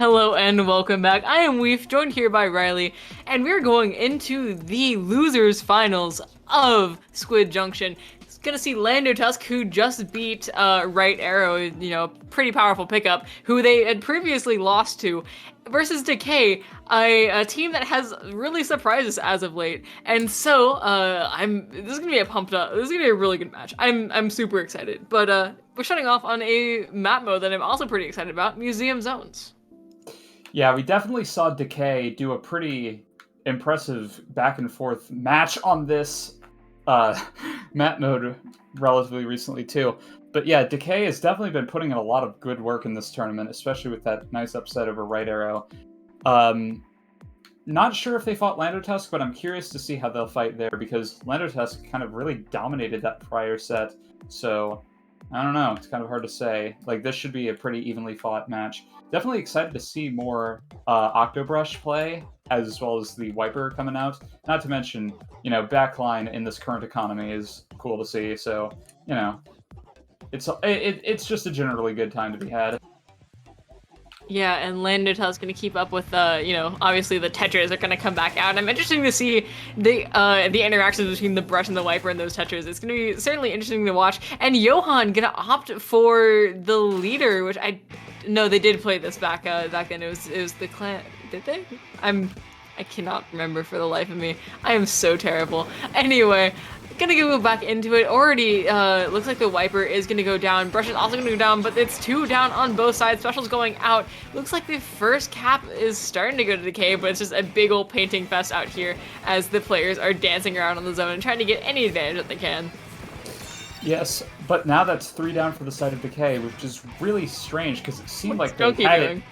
Hello and welcome back. I am Weef, joined here by Riley, and we're going into the losers finals of Squid Junction. It's gonna see Lando Tusk, who just beat Right Arrow, pretty powerful pickup, who they had previously lost to, versus Decay, a team that has really surprised us as of late. And so this is gonna be a pumped up. This is gonna be a really good match. I'm super excited. But we're starting off on a map mode that I'm also pretty excited about: Museum Zones. Yeah, we definitely saw Decay do a pretty impressive back and forth match on this uh, map mode relatively recently too. But yeah, Decay has definitely been putting in a lot of good work in this tournament, especially with that nice upset over Right Arrow. Not sure if they fought Lando Tusk, but I'm curious to see how they'll fight there because Lando Tusk kind of really dominated that prior set. So I don't know. It's kind of hard to say. Like, this should be a pretty evenly fought match. Definitely excited to see more Octobrush play, as well as the Wiper coming out. Not to mention, backline in this current economy is cool to see. So, it's just a generally good time to be had. Yeah, and Lando Tusk gonna keep up with obviously the Tetras are gonna come back out. I'm interested to see the interactions between the brush and the wiper and those Tetras. It's gonna be certainly interesting to watch. And Johan gonna opt for the leader, which no, they did play this back then. It was the clan. Did they? I cannot remember for the life of me. I am so terrible. Anyway, gonna go back into it. Already looks like the wiper is gonna go down. Brush is also gonna go down, but it's two down on both sides. Special's going out. Looks like the first cap is starting to go to Decay, but it's just a big old painting fest out here as the players are dancing around on the zone and trying to get any advantage that they can. Yes, but now that's 3 down for the side of Decay, which is really strange because it seemed like they had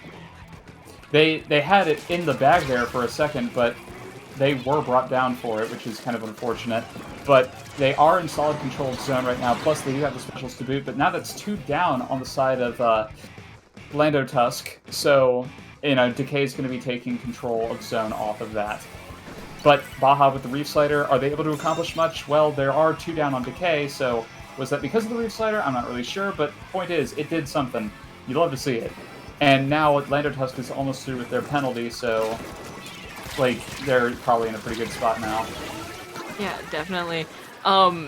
it. They had it in the bag there for a second, but they were brought down for it, which is kind of unfortunate. But they are in solid controlled zone right now, plus they do have the specials to boot, but now that's 2 down on the side of Lando Tusk, so, Decay's going to be taking control of zone off of that. But Baja with the Reef Slider, are they able to accomplish much? Well, there are 2 down on Decay, so was that because of the Reef Slider? I'm not really sure, but point is, it did something. You'd love to see it. And now Lando Tusk is almost through with their penalty, so they're probably in a pretty good spot now. Yeah, definitely.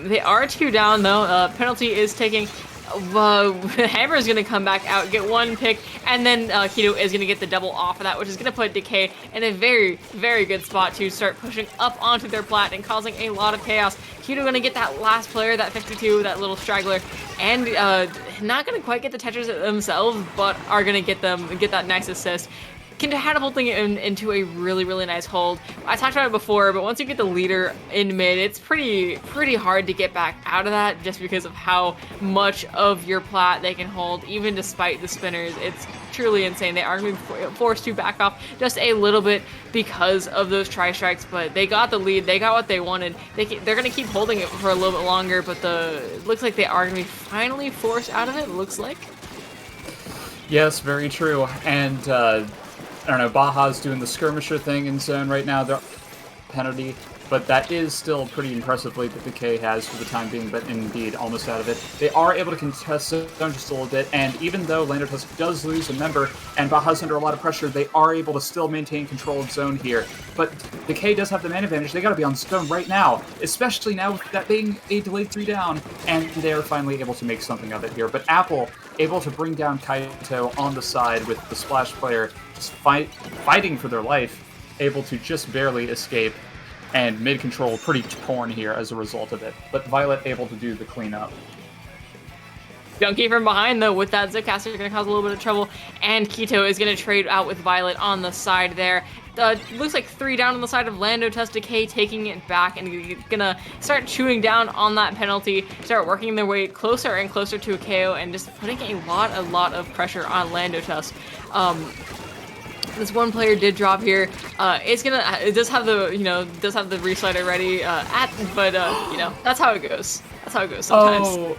They are 2 down though. Penalty is taking. Hammer is gonna come back out, get 1 pick, and then Keto is gonna get the double off of that, which is gonna put Decay in a very, very good spot to start pushing up onto their plat and causing a lot of chaos. Keto gonna get that last player, that 52, that little straggler, and not gonna quite get the Tetras themselves, but are gonna get that nice assist. Catapulting it into a really, really nice hold. I talked about it before, but once you get the leader in mid, it's pretty hard to get back out of that just because of how much of your plat they can hold, even despite the spinners. It's truly insane. They are going to be forced to back off just a little bit because of those tri-strikes, but they got the lead. They got what they wanted. They're going to keep holding it for a little bit longer, but it looks like they are going to be finally forced out of it, looks like. Yes, very true. And I don't know, Baja's doing the skirmisher thing in zone right now. They're penalty, but that is still pretty impressive lead that Decay has for the time being, but indeed almost out of it. They are able to contest zone just a little bit, and even though Lando Tusk does lose a member and Baja's under a lot of pressure, they are able to still maintain control of zone here. But Decay does have the man advantage. They gotta be on zone right now, especially now with that being a delayed 3 down, and they're finally able to make something of it here. But Apple able to bring down Kaito on the side with the splash player just fighting for their life, able to just barely escape, and mid-control pretty torn here as a result of it. But Violet able to do the cleanup. Junkie from behind, though, with that Zipcaster, going to cause a little bit of trouble, and Keto is going to trade out with Violet on the side there. Looks like 3 down on the side of Lando Tusk, Decay taking it back and gonna start chewing down on that penalty, start working their way closer and closer to a KO, and just putting a lot of pressure on Lando Tusk. This one player did drop here. It does have the reslider ready, but that's how it goes. That's how it goes sometimes. Oh,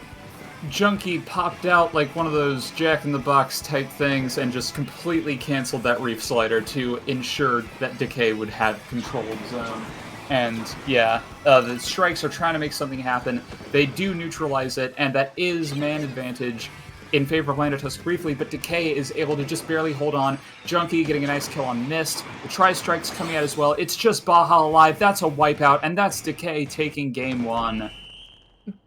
Junkie popped out like one of those Jack-in-the-Box type things and just completely canceled that Reef Slider to ensure that Decay would have controlled zone. And yeah, the strikes are trying to make something happen. They do neutralize it, and that is man advantage in favor of Lando Tusk briefly, but Decay is able to just barely hold on. Junkie getting a nice kill on Mist. The Tri-Strike's coming out as well. It's just Baja alive. That's a wipeout, and that's Decay taking game 1.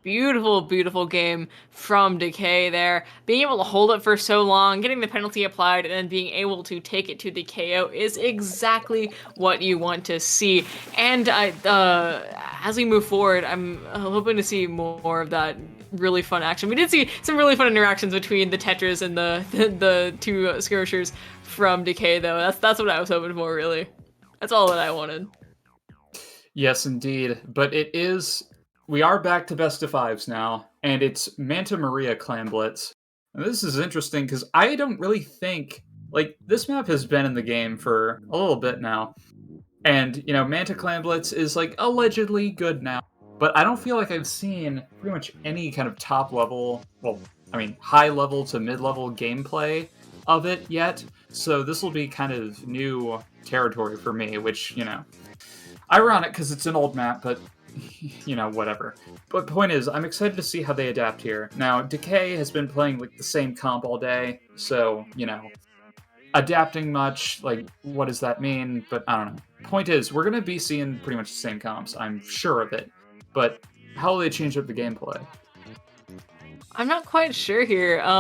Beautiful, beautiful game from Decay there. Being able to hold it for so long, getting the penalty applied, and then being able to take it to the KO is exactly what you want to see. And as we move forward, I'm hoping to see more of that really fun action. We did see some really fun interactions between the Tetras and the two skirmishers from Decay, though. That's what I was hoping for, really. That's all that I wanted. Yes, indeed. But we are back to best of fives now, and it's Manta Maria Clan Blitz. And this is interesting because I don't really think, like, this map has been in the game for a little bit now. And, Manta Clan Blitz is, like, allegedly good now. But I don't feel like I've seen pretty much any kind of top level, high level to mid level gameplay of it yet. So this will be kind of new territory for me, which, ironic because it's an old map, but whatever. But point is, I'm excited to see how they adapt here. Now, Decay has been playing like the same comp all day, so, adapting much, like, what does that mean? But I don't know. Point is, we're going to be seeing pretty much the same comps, I'm sure of it. But how will they change up the gameplay? I'm not quite sure here. I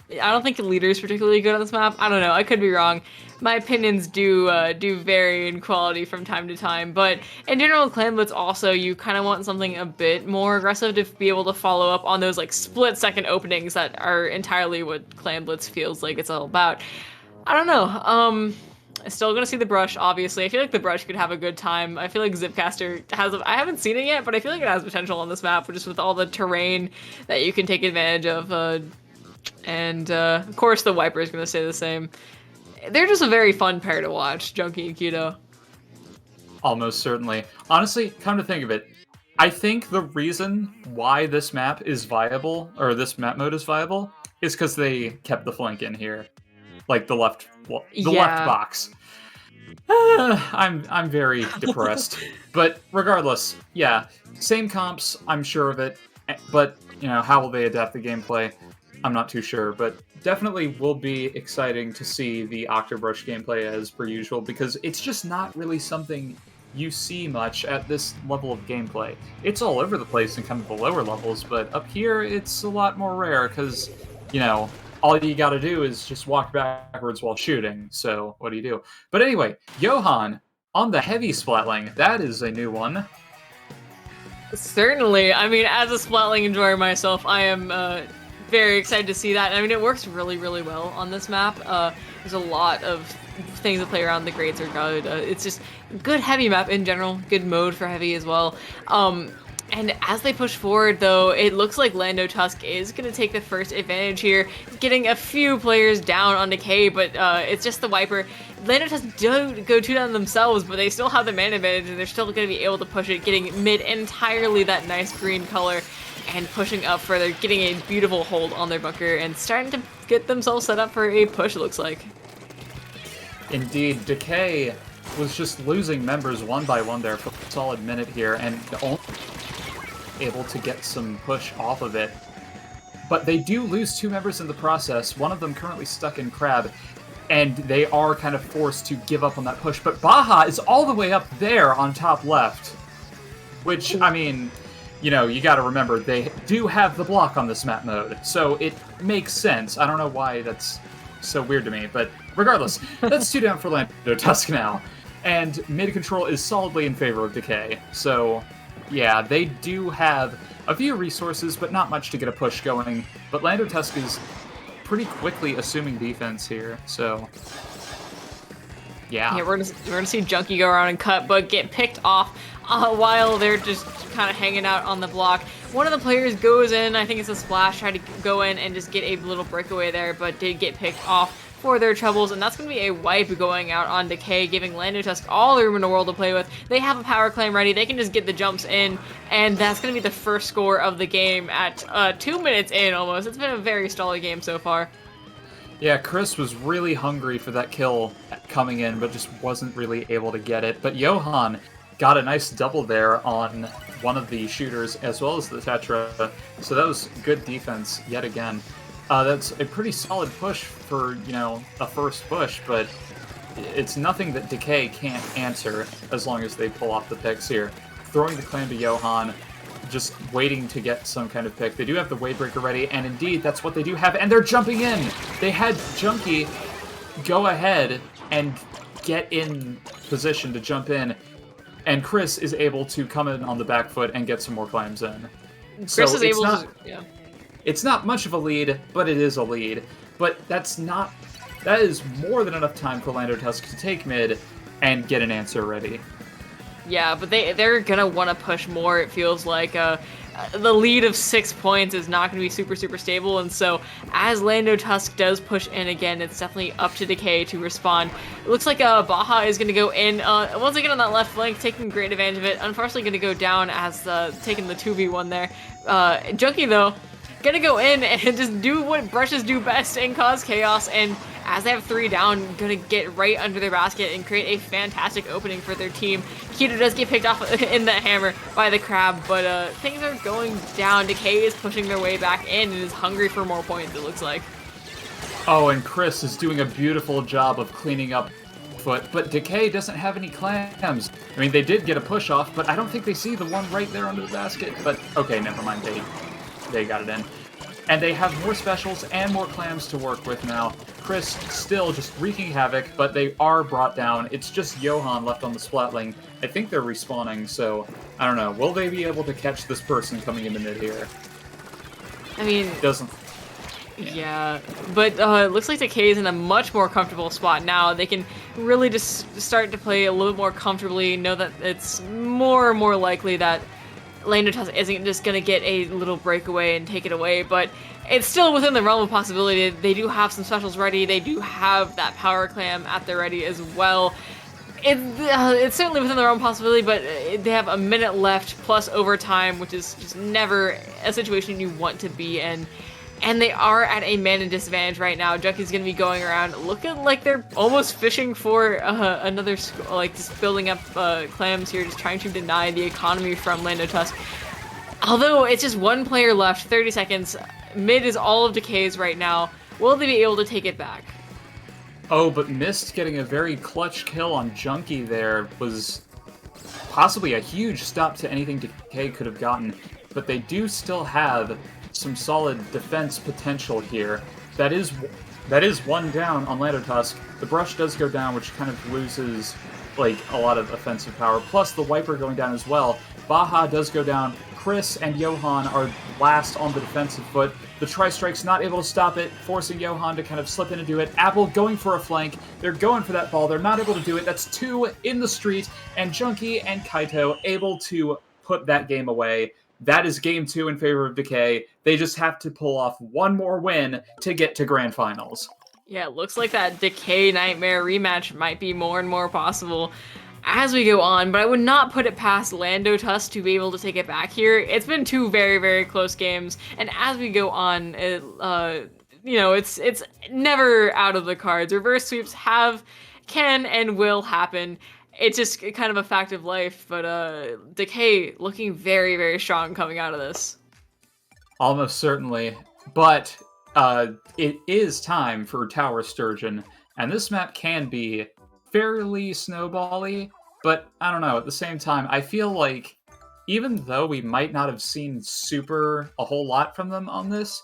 don't think the leader's particularly good on this map. I don't know. I could be wrong. My opinions do vary in quality from time to time, but in general, Clan Blitz also, you kind of want something a bit more aggressive to be able to follow up on those like split-second openings that are entirely what Clan Blitz feels like it's all about. I don't know. Still gonna see the brush, obviously. I feel like the brush could have a good time. I feel like Zipcaster has, I haven't seen it yet, but I feel like it has potential on this map, just with all the terrain that you can take advantage of. Of course the Wiper is gonna stay the same. They're just a very fun pair to watch, Junkie and Keto. Almost certainly. Honestly, come to think of it, I think the reason why this map is viable, or this map mode is viable, is because they kept the flank in here. Like the left box. I'm very depressed. But regardless, yeah, same comps, I'm sure of it. But, how will they adapt the gameplay? I'm not too sure, but definitely will be exciting to see the Octobrush gameplay as per usual, because it's just not really something you see much at this level of gameplay. It's all over the place in kind of the lower levels, but up here it's a lot more rare because, all you gotta do is just walk backwards while shooting, so what do you do? But anyway, Johan, on the heavy splatling, that is a new one. Certainly. I mean, as a splatling enjoyer myself, I am very excited to see that. I mean, it works really, really well on this map. There's a lot of things that play around. The grades are good. It's just good heavy map in general. Good mode for heavy as well. And as they push forward, though, it looks like Lando Tusk is going to take the first advantage here, getting a few players down on Decay, but it's just the Wiper. Lando Tusk do go 2 down themselves, but they still have the man advantage, and they're still going to be able to push it, getting mid entirely that nice green color, and pushing up further, getting a beautiful hold on their bunker, and starting to get themselves set up for a push, it looks like. Indeed, Decay was just losing members one by one there for a solid minute here, and only able to get some push off of it. But they do lose 2 members in the process, one of them currently stuck in Crab, and they are kind of forced to give up on that push. But Baja is all the way up there on top left, which, I mean, you gotta remember, they do have the block on this map mode, so it makes sense. I don't know why that's so weird to me, but regardless, that's 2 down for Lando Tusk now. And mid-control is solidly in favor of Decay, so yeah, they do have a few resources, but not much to get a push going. But Lando Tusk is pretty quickly assuming defense here, so yeah. Yeah, we're gonna see Junkie go around and cut, but get picked off while they're just kind of hanging out on the block. One of the players goes in, I think it's a splash, tried to go in and just get a little breakaway there, but did get picked off for their troubles, and that's going to be a wipe going out on Decay, giving Lando Tusk all the room in the world to play with. They have a power claim ready, they can just get the jumps in, and that's going to be the first score of the game at 2 minutes in almost. It's been a very stally game so far. Yeah, Chris was really hungry for that kill coming in, but just wasn't really able to get it. But Johan got a nice double there on one of the shooters, as well as the Tetra, so that was good defense yet again. That's a pretty solid push for, a first push, but it's nothing that Decay can't answer as long as they pull off the picks here. Throwing the clam to Johan, just waiting to get some kind of pick. They do have the Wadebreaker ready, and indeed, that's what they do have, and they're jumping in! They had Junkie go ahead and get in position to jump in, and Chris is able to come in on the back foot and get some more clams in. Chris is able to... Yeah. It's not much of a lead, but it is a lead. But that is more than enough time for Lando Tusk to take mid and get an answer ready. Yeah, but they're gonna want to push more, it feels like. The lead of 6 points is not going to be super, super stable, and so as Lando Tusk does push in again, it's definitely up to Decay to respond. It looks like Baja is going to go in, once again on that left flank, taking great advantage of it. Unfortunately going to go down as taking the 2v1 there. Junkie, though, going to go in and just do what brushes do best and cause chaos, and as they have 3 down, gonna get right under their basket and create a fantastic opening for their team. Keto does get picked off in the hammer by the crab, but things are going down. Decay is pushing their way back in and is hungry for more points, it looks like. Oh, and Chris is doing a beautiful job of cleaning up foot, but Decay doesn't have any clams. I mean, they did get a push off, but I don't think they see the one right there under the basket. But okay, never mind, they got it in. And they have more specials and more clams to work with now. Chris still just wreaking havoc, but they are brought down. It's just Johan left on the splatling. I think they're respawning, so I don't know. Will they be able to catch this person coming into mid here? I mean... Doesn't... Yeah, but it looks like Decay is in a much more comfortable spot now. They can really just start to play a little more comfortably, know that it's more and more likely that Lando Tusk isn't just going to get a little breakaway and take it away, but it's still within the realm of possibility. They do have some specials ready. They do have that power clam at the ready as well. It's certainly within the realm of possibility, but they have a minute left plus overtime, which is just never a situation you want to be in. And they are at a mana disadvantage right now. Junkie's going to be going around looking like they're almost fishing for another, like just building up clams here, just trying to deny the economy from Lando Tusk. Although it's just one player left, 30 seconds. Mid is all of Decay's right now. Will they be able to take it back? Oh, but Mist getting a very clutch kill on Junkie there was possibly a huge stop to anything Decay could have gotten. But they do still have some solid defense potential here. That is one down on Lando Tusk. The brush does go down, which kind of loses like a lot of offensive power. Plus the wiper going down as well. Baja does go down. Chris and Johan are last on the defensive foot. The tri-strike's not able to stop it, forcing Johan to kind of slip in and do it. Apple going for a flank. They're going for that ball. They're not able to do it. That's 2 in the street, and Junkie and Kaito able to put that game away. That is game 2 in favor of Decay. They just have to pull off one more win to get to grand finals. Yeah, it looks like that Decay Nightmare rematch might be more and more possible as we go on, but I would not put it past Lando Tusk to be able to take it back here. It's been 2 very, very close games, and as we go on, it's never out of the cards. Reverse sweeps can and will happen. It's just kind of a fact of life, but Decay looking very, very strong coming out of this. Almost certainly, but it is time for Tower Sturgeon, and this map can be fairly snowbally, but I don't know, at the same time, I feel like even though we might not have seen a whole lot from them on this,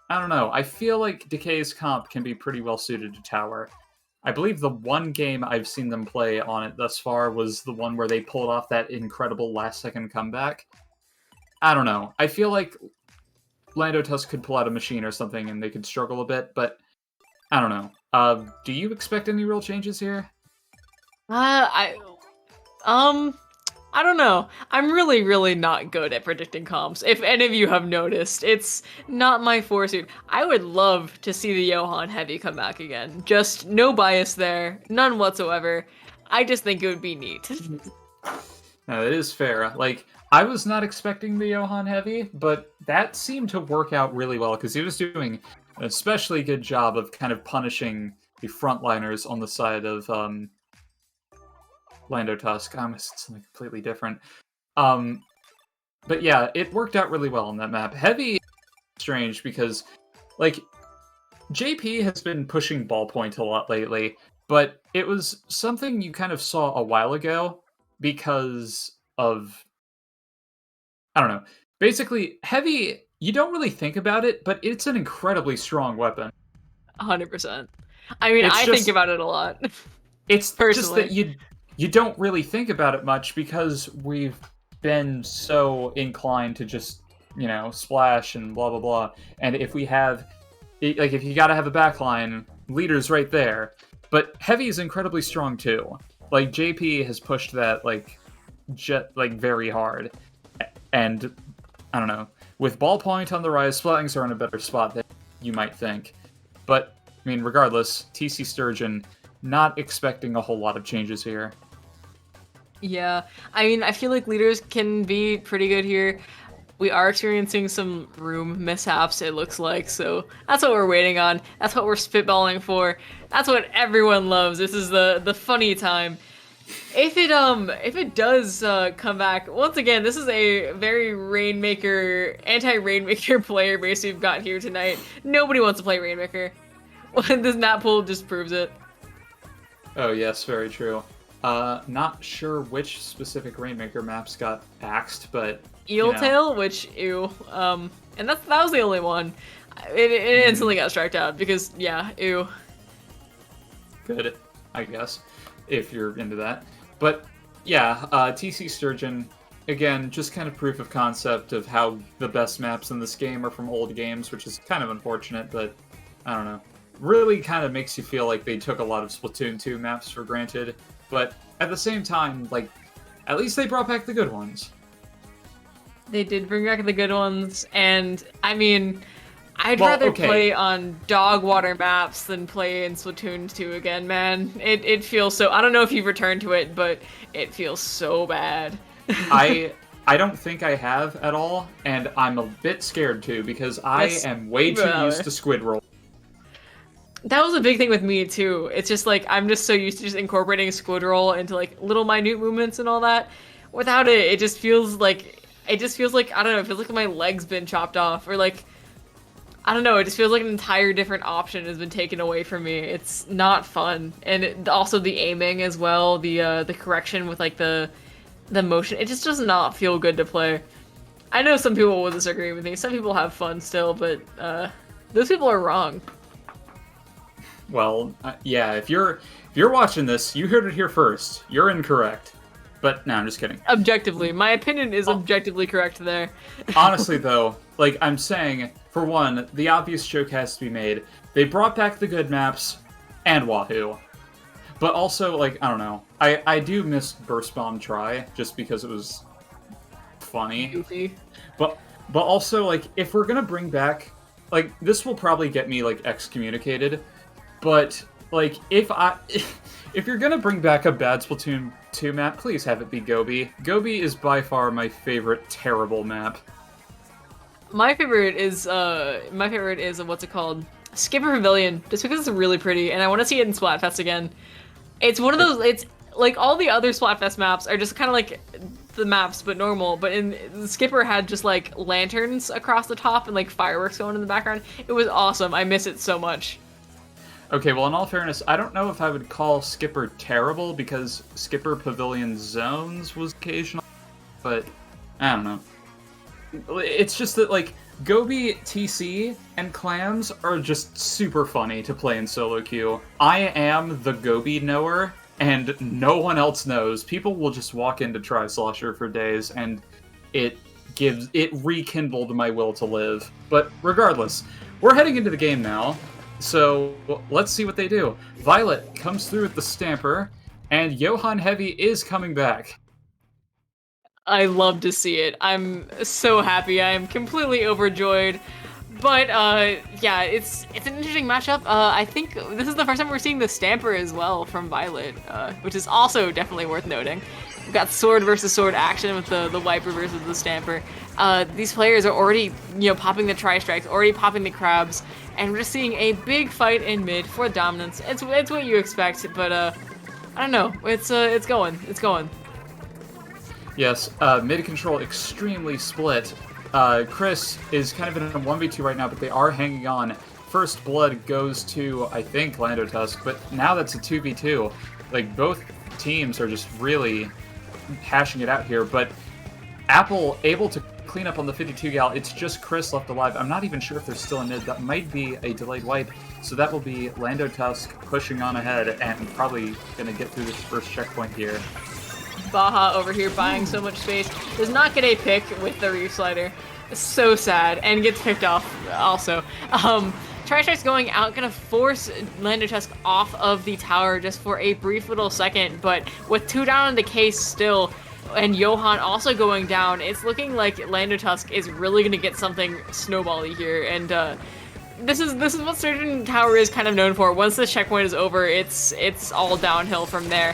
I don't know, I feel like Decay's comp can be pretty well suited to Tower. I believe the one game I've seen them play on it thus far was the one where they pulled off that incredible last-second comeback. I don't know. I feel like Lando Tusk could pull out a machine or something and they could struggle a bit, but I don't know. Do you expect any real changes here? I don't know. I'm really, really not good at predicting comps. If any of you have noticed, it's not my forte. I would love to see the Johan Heavy come back again. Just no bias there, none whatsoever. I just think it would be neat. No, it is fair. Like, I was not expecting the Johan Heavy, but that seemed to work out really well because he was doing an especially good job of kind of punishing the frontliners on the side of Lando Tusk. I almost said something completely different. But yeah, it worked out really well on that map. Heavy is strange because, like, JP has been pushing ballpoint a lot lately, but it was something you kind of saw a while ago because of, I don't know. Basically, heavy, you don't really think about it, but it's an incredibly strong weapon. 100%. I mean, It's I think just about it a lot, it's just that personally. you don't really think about it much because we've been so inclined to just, splash and blah blah blah. And if we have like if you got to have a backline, leader's right there. But heavy is incredibly strong too. Like JP has pushed that very hard. And I don't know, with ballpoint on the rise, Splattings are in a better spot than you might think. But I mean, regardless, TC Sturgeon not expecting a whole lot of changes here. Yeah, I mean, I feel like leaders can be pretty good here. We are experiencing some room mishaps, it looks like, so that's what we're waiting on. That's what we're spitballing for. That's what everyone loves. This is the funny time. If it does come back, once again, this is a very Rainmaker, anti-Rainmaker player base we've got here tonight. Nobody wants to play Rainmaker. This nap pool just proves it. Oh yes, very true. Not sure which specific Rainmaker maps got axed, but Eeltail, which ew. And that was the only one. It instantly got striked out because yeah, ew. Good, I guess, if you're into that. But yeah, TC Sturgeon, again, just kind of proof of concept of how the best maps in this game are from old games, which is kind of unfortunate, but I don't know. Really kind of makes you feel like they took a lot of Splatoon 2 maps for granted, but at the same time, like, at least they brought back the good ones. They did bring back the good ones, and I mean, I'd Well, rather okay. play on dog water maps than play in Splatoon 2 again, man. It feels so. I don't know if you've returned to it, but it feels so bad. I don't think I have at all, and I'm a bit scared too because I Yes, am way too used to squid roll. That was a big thing with me too. It's just like I'm just so used to just incorporating squid roll into like little minute movements and all that. Without it, it just feels like I don't know. It feels like my leg's been chopped off, or like I don't know. It just feels like an entire different option has been taken away from me. It's not fun, and also the aiming as well, the correction with like the motion. It just does not feel good to play. I know some people will disagree with me. Some people have fun still, but those people are wrong. Well, yeah, if you're watching this, you heard it here first. You're incorrect. But no, I'm just kidding. Objectively, my opinion is objectively correct there. Honestly, though, like I'm saying, for one, the obvious joke has to be made. They brought back the good maps and Wahoo. But also, like, I don't know. I do miss Burst Bomb Try, just because it was funny. Goofy. But also, like, if we're gonna bring back, like, this will probably get me, like, excommunicated, but, like, if you're gonna bring back a bad Splatoon 2 map, please have it be Gobi. Gobi is by far my favorite terrible map. My favorite is what's it called? Skipper Pavilion, just because it's really pretty, and I want to see it in Splatfest again. It's one of those. It's like all the other Splatfest maps are just kind of like the maps, but normal. But in Skipper had just like lanterns across the top and like fireworks going in the background. It was awesome. I miss it so much. Okay, well, in all fairness, I don't know if I would call Skipper terrible, because Skipper Pavilion Zones was occasional, but I don't know. It's just that, like, Gobi, TC, and Clams are just super funny to play in solo queue. I am the Gobi knower, and no one else knows. People will just walk in to try Slosher for days, and it rekindled my will to live. But regardless, we're heading into the game now. So, let's see what they do. Violet comes through with the Stamper, and Johan Heavy is coming back. I love to see it. I'm so happy. I am completely overjoyed. But yeah, it's an interesting matchup. I think this is the first time we're seeing the Stamper as well from Violet, which is also definitely worth noting. We've got sword versus sword action with the Wiper versus the Stamper. These players are already, popping the Tri-Strikes, already popping the Crabs, and we're just seeing a big fight in mid for dominance. It's what you expect, but I don't know. It's going. Yes, mid control extremely split. Chris is kind of in a 1v2 right now, but they are hanging on. first blood goes to, I think, Lando Tusk, but now that's a 2v2. Like, both teams are just really hashing it out here, but Apple able to clean up on the 52 gal. It's just Chris left alive. I'm not even sure if they're still in mid. That might be a delayed wipe, so that will be Lando Tusk pushing on ahead and probably going to get through this first checkpoint here. Baja over here buying so much space. Does not get a pick with the Reef Slider. So sad, and gets picked off also. Tri-Strike's going out, gonna force Lando Tusk off of the tower just for a brief little second, but with 2 down in the case still, and Johan also going down, it's looking like Lando Tusk is really gonna get something snowbally here, and this is what Sturgeon Tower is kind of known for. Once the checkpoint is over, it's all downhill from there.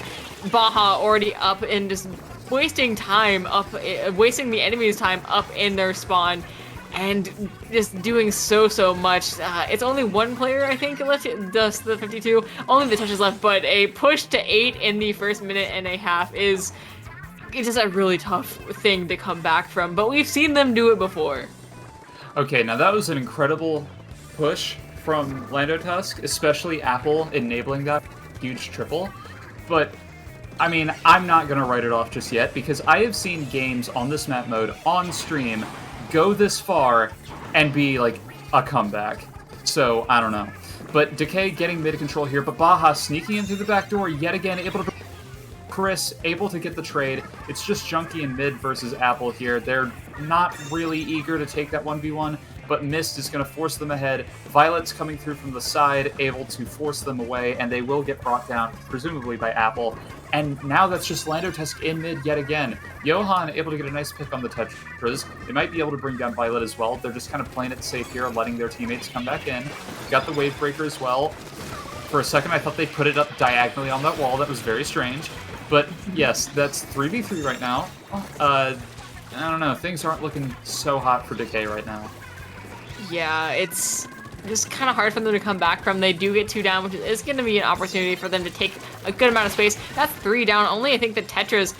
Baja already up and just wasting time wasting the enemy's time up in their spawn, and just doing so much. It's only one player, I think, left, just the 52. Only the touches left, but a push to 8 in the first minute and a half is just a really tough thing to come back from, but we've seen them do it before. Okay, now that was an incredible push from Lando Tusk, especially Apple enabling that huge triple, but I mean, I'm not going to write it off just yet, because I have seen games on this map mode on stream go this far and be like a comeback. So, I don't know. But Decay getting mid control here, but Baja sneaking in through the back door yet again, able to... Chris able to get the trade. It's just Junkie and mid versus Apple here. They're not really eager to take that 1v1, but Mist is going to force them ahead. Violet's coming through from the side, able to force them away, and they will get brought down, presumably by Apple. And now that's just Lando Tusk in mid yet again. Johan able to get a nice pick on the Tetras. They might be able to bring down Violet as well. They're just kind of playing it safe here, letting their teammates come back in. Got the Wave Breaker as well. For a second, I thought they put it up diagonally on that wall. That was very strange. But yes, that's 3v3 right now. I don't know. Things aren't looking so hot for Decay right now. Yeah, it's just kind of hard for them to come back from. They do get 2 down, which is going to be an opportunity for them to take a good amount of space. That's 3 down. Only I think the Tetras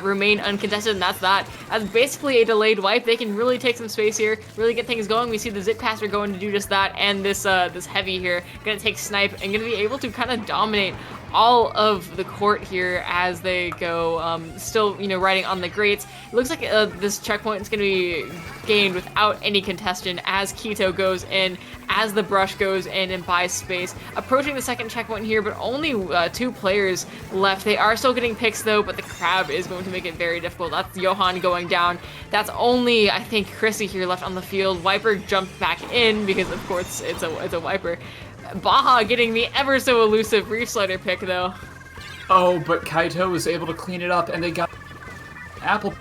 remain uncontested, and that's that. As basically a delayed wipe, they can really take some space here, really get things going. We see the Zip Caster going to do just that, and this Heavy here going to take Snipe and going to be able to kind of dominate all of the court here as they go, still, you know, riding on the grates. It looks like this checkpoint is going to be gained without any contestant as Keto goes in, as the Brush goes in and buys space. Approaching the second checkpoint here, but only 2 players left. They are still getting picks though, but the Crab is going to make it very difficult. That's Johan going down. That's only, I think, Chrissy here left on the field. Wiper jumped back in because, of course, it's a Wiper. Baja getting the ever so elusive Reef Slider pick though. Oh, but Kaito was able to clean it up, and they got Apple.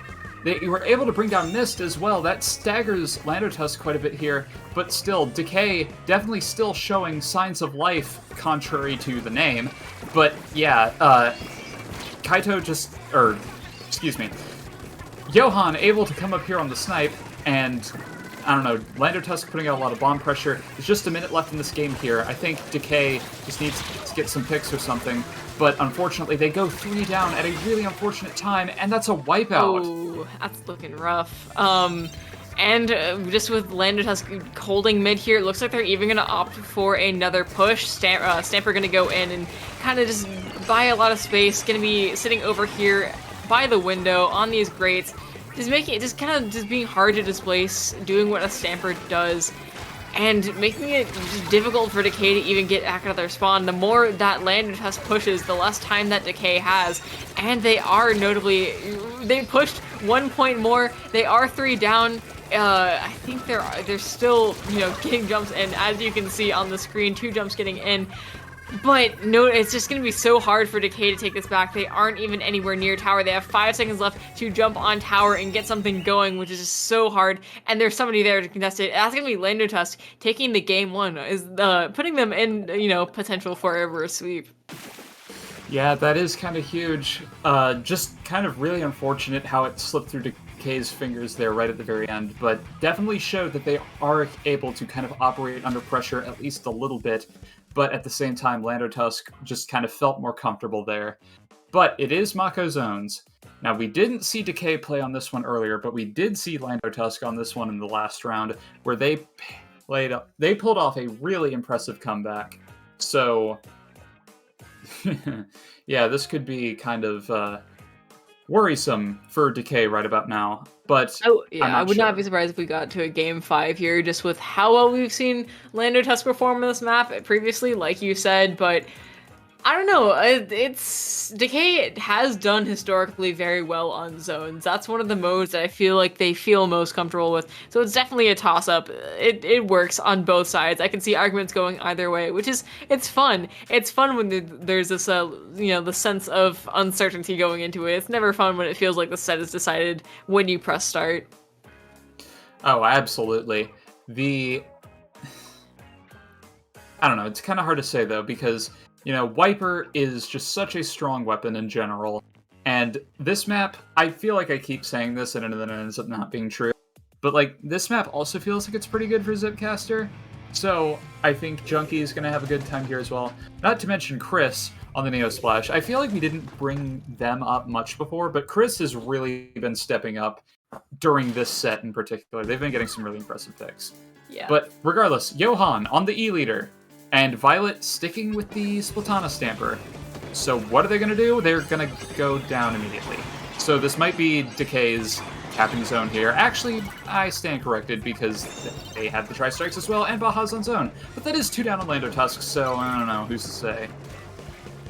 They were able to bring down Mist as well. That staggers Lando Tusk quite a bit here, but still, Decay definitely still showing signs of life, contrary to the name. But yeah, Kaito Johan able to come up here on the snipe, and I don't know, Lando Tusk putting out a lot of bomb pressure. There's just a minute left in this game here. I think Decay just needs to get some picks or something. But unfortunately, they go 3 down at a really unfortunate time, and that's a wipeout. Ooh, that's looking rough. And just with Lando Tusk holding mid here, it looks like they're even going to opt for another push. Stamper going to go in and kind of just buy a lot of space. Going to be sitting over here by the window on these grates. Just making it just being hard to displace, doing what a Stamper does, and making it just difficult for Decay to even get back out of their spawn. The more that Lando Tusk pushes, the less time that Decay has, and they are notably, they pushed 1 point more. They are 3 down. I think they're still, you know, getting jumps, and as you can see on the screen, 2 jumps getting in. But no, it's just going to be so hard for Decay to take this back. They aren't even anywhere near tower. They have 5 seconds left to jump on tower and get something going, which is just so hard. And there's somebody there to contest it. That's going to be Lando Tusk taking the game 1, is putting them in, you know, potential for a reverse sweep. Yeah, that is kind of huge. Just kind of really unfortunate how it slipped through Decay's fingers there right at the very end, but definitely showed that they are able to kind of operate under pressure at least a little bit. But at the same time, Lando Tusk just kind of felt more comfortable there. But it is Mako zones. Now, we didn't see Decay play on this one earlier, but we did see Lando Tusk on this one in the last round, where they they pulled off a really impressive comeback. So, yeah, this could be kind of worrisome for Decay right about now. But Oh, I'm yeah, I not would not be sure. surprised if we got to a game 5 here, just with how well we've seen Lando Tusk perform on this map previously, like you said, but I don't know. It's Decay has done historically very well on zones. That's one of the modes that I feel like they feel most comfortable with. So it's definitely a toss-up. It works on both sides. I can see arguments going either way, which is it's fun. It's fun when there's this the sense of uncertainty going into it. It's never fun when it feels like the set is decided when you press start. Oh, absolutely. I don't know. It's kind of hard to say though because Wiper is just such a strong weapon in general. And this map, I feel like I keep saying this and then it ends up not being true. But like this map also feels like it's pretty good for Zipcaster. So I think Junkie is going to have a good time here as well. Not to mention Chris on the Neo Splash. I feel like we didn't bring them up much before, but Chris has really been stepping up during this set in particular. They've been getting some really impressive picks. Yeah. But regardless, Johan on the E-Leader. And Violet sticking with the Splatana Stamper. So what are they going to do? They're going to go down immediately. So this might be Decay's capping zone here. Actually, I stand corrected because they have the Tri-Strikes as well and Baja's on zone. But that is 2 down on Lando Tusk, so I don't know. Who's to say?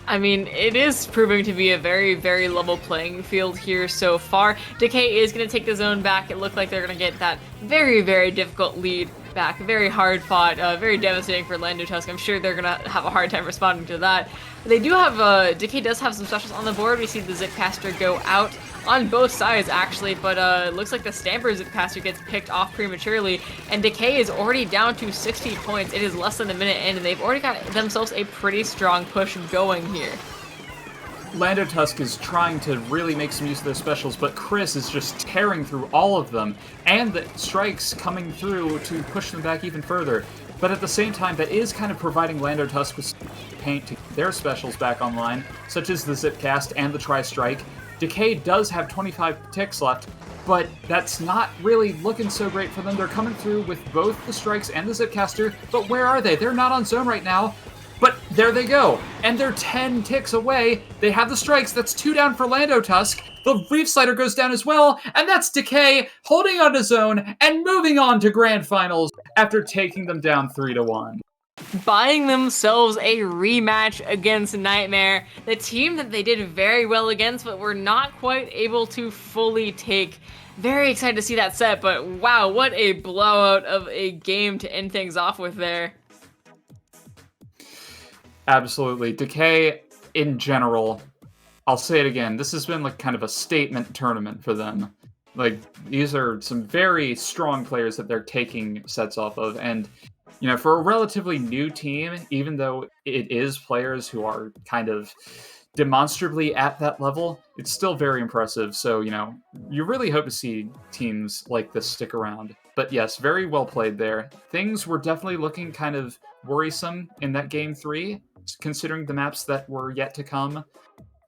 I mean, it is proving to be a very, very level playing field here so far. Decay is going to take the zone back. It looked like they're going to get that very, very difficult lead back. Very hard fought, very devastating for Lando Tusk. I'm sure they're going to have a hard time responding to that. They do have, Decay does have some specials on the board. We see the Zipcaster go out on both sides, actually, but it looks like the Stamper Zipcaster gets picked off prematurely, and Decay is already down to 60 points. It is less than a minute in, and they've already got themselves a pretty strong push going here. Lando Tusk is trying to really make some use of their specials, but Chris is just tearing through all of them, and the strikes coming through to push them back even further. But at the same time, that is kind of providing Lando Tusk with paint to get their specials back online, such as the Zipcast and the Tri-Strike. Decay does have 25 ticks left, but that's not really looking so great for them. They're coming through with both the Strikes and the Zipcaster, but where are they? They're not on zone right now. But there they go, and they're 10 ticks away. They have the Strikes. That's 2 down for Lando Tusk. The Reef Slider goes down as well, and that's Decay holding on to zone and moving on to Grand Finals after taking them down 3-1. Buying themselves a rematch against Nightmare, the team that they did very well against, but were not quite able to fully take. Very excited to see that set, but wow, what a blowout of a game to end things off with there. Absolutely. Decay, in general, I'll say it again, this has been like kind of a statement tournament for them. Like, these are some very strong players that they're taking sets off of, and for a relatively new team, even though it is players who are kind of demonstrably at that level, it's still very impressive. So, you really hope to see teams like this stick around. But yes, very well played there. Things were definitely looking kind of worrisome in that game 3, considering the maps that were yet to come,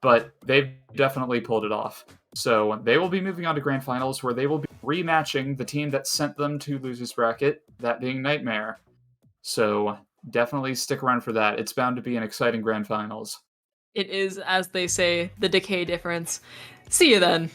but they've definitely pulled it off. So they will be moving on to Grand Finals, where they will be rematching the team that sent them to Losers Bracket, that being Nightmare. So definitely stick around for that. It's bound to be an exciting Grand Finals. It is, as they say, the Decay difference. See you then.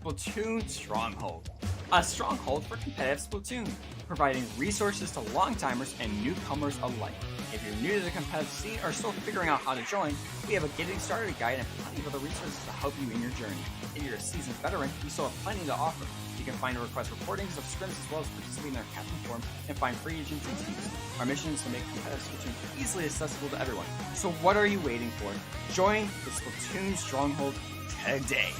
Splatoon Stronghold. a stronghold for competitive Splatoon, providing resources to long-timers and newcomers alike. If you're new to the competitive scene or still figuring out how to join, we have a getting started guide and plenty of other resources to help you in your journey. If you're a seasoned veteran, we still have plenty to offer. You can find and request recordings of scrims as well as participate in our captain forum and find free agents and teams. Our mission is to make competitive Splatoon easily accessible to everyone. So what are you waiting for? Join the Splatoon Stronghold today!